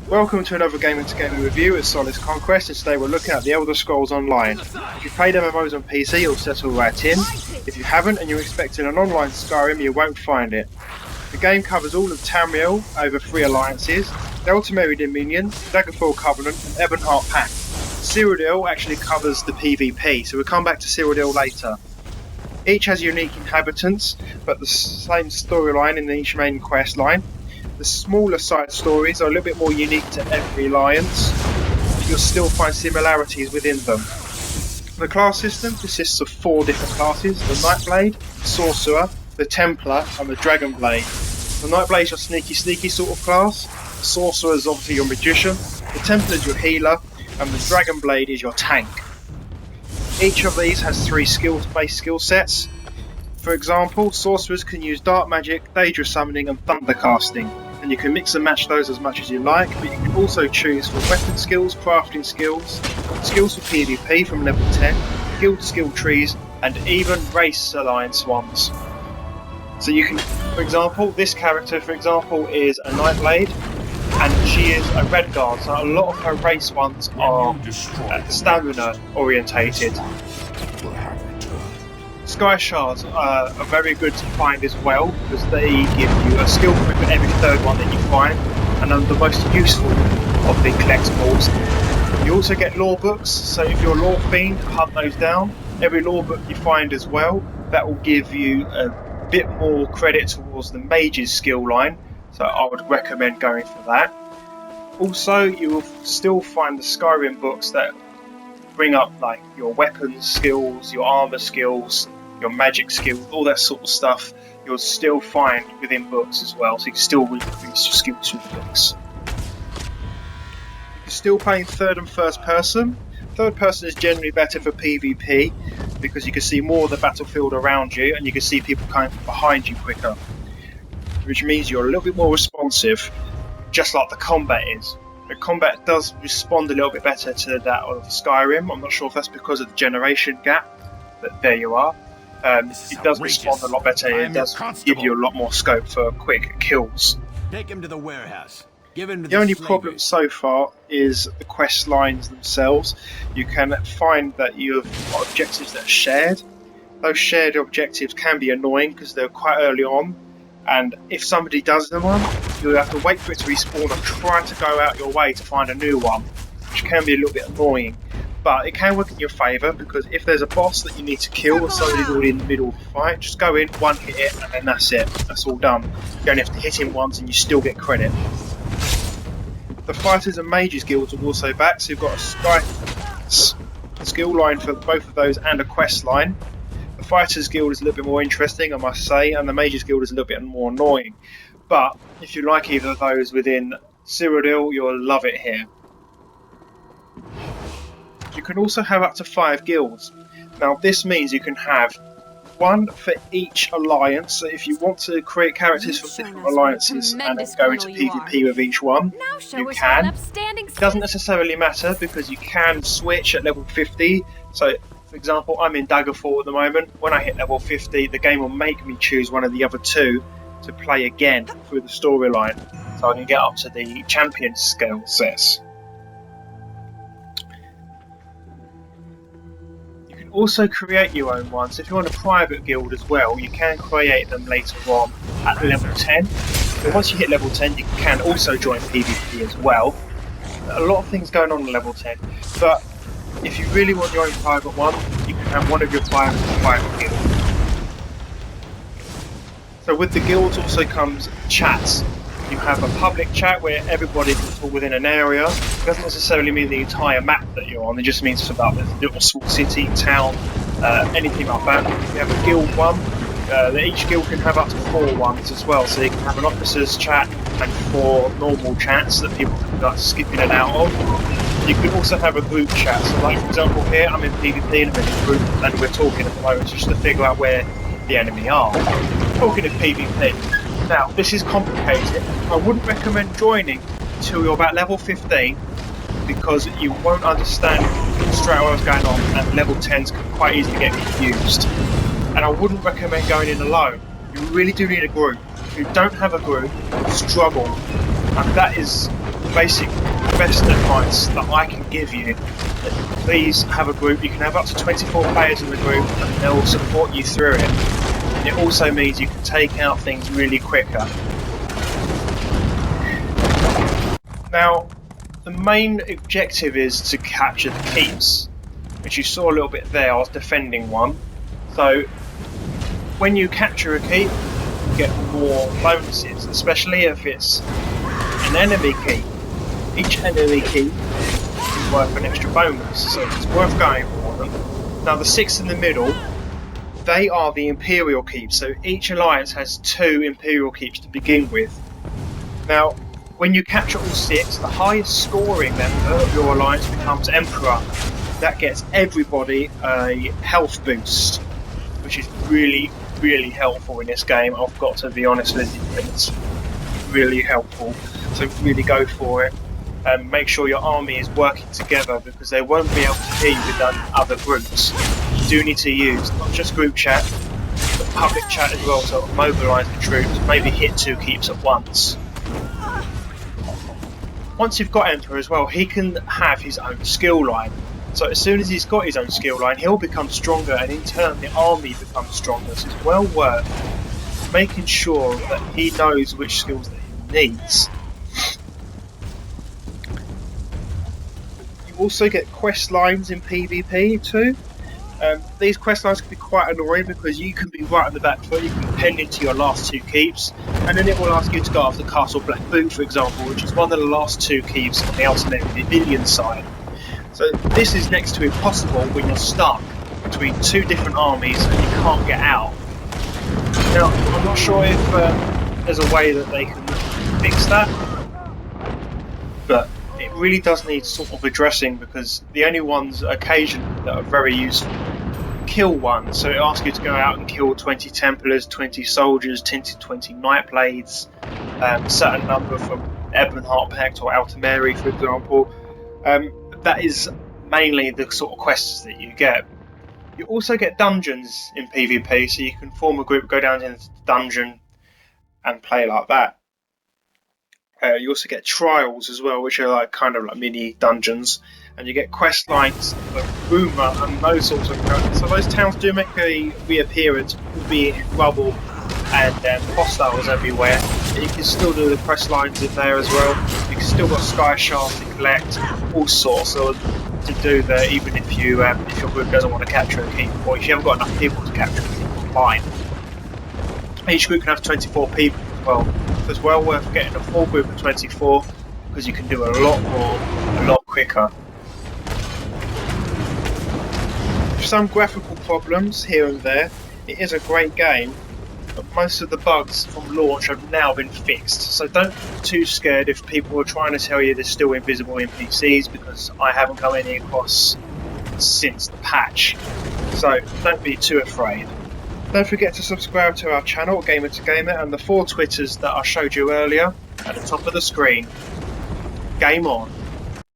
Welcome to another Gaming to Gaming review at Solace Conquest, and today we're looking at the Elder Scrolls Online. If you've played MMOs on PC, you'll settle right in. If you haven't and you're expecting an online Skyrim, you won't find it. The game covers all of Tamriel over 3 alliances, the Ultimary Dominion, Daggerfall Covenant and Ebonheart Pact. Cyrodiil actually covers the PvP, so we'll come back to Cyrodiil later. Each has unique inhabitants, but the same storyline in each main quest line. The smaller side stories are a little bit more unique to every alliance, but you'll still find similarities within them. The class system consists of 4 different classes: the Nightblade, the Sorcerer, the Templar and the Dragonblade. The Nightblade is your sneaky sort of class, the Sorcerer is obviously your Magician, the Templar is your healer, and the Dragonblade is your tank. Each of these has 3 based skill sets. For example, sorcerers can use dark magic, daedra summoning and thunder casting, and you can mix and match those as much as you like, but you can also choose for weapon skills, crafting skills, skills for PvP from level 10, guild skill trees and even race alliance ones. So you can, for example, this character is a Nightblade and she is a Redguard, so a lot of her race ones are stamina orientated. Sky Shards are very good to find as well, because they give you a skill point for every 3rd one that you find, and are the most useful of the collectibles. You also get lore books, so if you're a lore fiend, hunt those down. Every lore book you find as well, that will give you a bit more credit towards the mage's skill line, so I would recommend going for that. Also, you will still find the Skyrim books that bring up like your weapons skills, your armor skills, your magic skills, all that sort of stuff you'll still find within books as well, so you can still increase your skills with books. If you're still playing 3rd and 1st person, 3rd person is generally better for PvP because you can see more of the battlefield around you and you can see people coming from behind you quicker, which means you're a little bit more responsive, just like the combat is. The combat does respond a little bit better to that of Skyrim. I'm not sure if that's because of the generation gap, but there you are. It does respond a lot better. It does give you a lot more scope for quick kills. Take him to the warehouse. Give him to the only problem so far is the quest lines themselves. You can find that you have got objectives that are shared. Those shared objectives can be annoying because they're quite early on, and if somebody does them on, you'll have to wait for it to respawn and try to go out your way to find a new one, which can be a little bit annoying. But it can work in your favour, because if there's a boss that you need to kill or somebody's already in the middle of a fight, just go in, one hit it, and then that's it. That's all done. You only have to hit him once and you still get credit. The Fighters and Mages guilds are also back, so you've got a skill line for both of those and a quest line. The Fighters Guild is a little bit more interesting, I must say, and the Mages Guild is a little bit more annoying. But if you like either of those within Cyrodiil, you'll love it here. You can also have up to 5 guilds. Now this means you can have 1 for each alliance, so if you want to create characters from different alliances and then go into PvP with each one, you can. It doesn't necessarily matter, because you can switch at level 50, so for example, I'm in Daggerfall at the moment. When I hit level 50, the game will make me choose one of the other 2 to play again through the storyline, so I can get up to the champion skill sets. You can also create your own ones. If you want a private guild as well, you can create them later on at level 10. But once you hit level 10, you can also join PvP as well. A lot of things going on at level 10, but if you really want your own private one, you can have one of your private guilds. So with the guilds also comes chats. You have a public chat where everybody can talk within an area. It doesn't necessarily mean the entire map that you're on, it just means it's about a little small city, town, anything like that. You have a guild one. Each guild can have up to 4 ones as well, so you can have an officers chat and 4 normal chats that people can skip in and out of. You can also have a group chat, so like for example here, I'm in PvP and I'm in a group and we're talking at the moment just to figure out where the enemy are. Talking of PvP. Now, this is complicated. I wouldn't recommend joining until you're about level 15, because you won't understand straight away what's going on, and level 10s can quite easily get confused. And I wouldn't recommend going in alone. You really do need a group. If you don't have a group, struggle. And that is basic best advice that I can give you, please have a group. You can have up to 24 players in the group and they'll support you through it. And it also means you can take out things really quicker. Now, the main objective is to capture the keeps, which you saw a little bit there. I was defending one. So when you capture a keep, you get more bonuses, especially if it's an enemy keep. Each enemy keep is worth an extra bonus, so it's worth going for them. Now the 6 in the middle, they are the Imperial keeps, so each alliance has 2 Imperial keeps to begin with. Now, when you capture all 6, the highest scoring member of your alliance becomes Emperor. That gets everybody a health boost, which is really, really helpful in this game. I've got to be honest with you, it's really helpful. So really go for it. Make sure your army is working together because they won't be able to hear you with other groups. You do need to use not just group chat, but public chat as well to mobilise the troops, maybe hit 2 keeps at once. Once you've got Emperor as well, he can have his own skill line. So as soon as he's got his own skill line, he'll become stronger, and in turn the army becomes stronger. So it's well worth making sure that he knows which skills that he needs. You also get quest lines in PvP too. These quest lines can be quite annoying because you can be right on the back foot, you can be penned into your last 2 keeps, and then it will ask you to go after Castle Black Boot, for example, which is one of the last 2 keeps on the Ultimate Pavilion side. So this is next to impossible when you're stuck between 2 different armies and you can't get out. Now, I'm not sure if there's a way that they can fix that, but it really does need sort of addressing because the only ones occasionally that are very useful kill one. So it asks you to go out and kill 20 Templars, 20 soldiers, 20 Night Blades, a certain number from Ebonheart Pact or Altameri, for example. That is mainly the sort of quests that you get. You also get dungeons in PvP, so you can form a group, go down into the dungeon and play like that. You also get trials as well, which are like kind of like mini dungeons, and you get quest lines of Boomer and those sorts of characters. So those towns do make a reappearance, albeit in rubble and hostiles everywhere. And you can still do the quest lines in there as well. You can still got Sky Shafts to collect, all sorts to do there, even if your group doesn't want to capture a keep, or if you haven't got enough people to capture a keep online. Each group can have 24 people as well. So it's well worth getting a full group of 24 because you can do a lot more, a lot quicker. With some graphical problems here and there, it is a great game, but most of the bugs from launch have now been fixed. So don't be too scared if people are trying to tell you they're still invisible NPCs, because I haven't come any across since the patch. So don't be too afraid. Don't forget to subscribe to our channel, Gamer to Gamer, and the 4 Twitters that I showed you earlier at the top of the screen. Game on!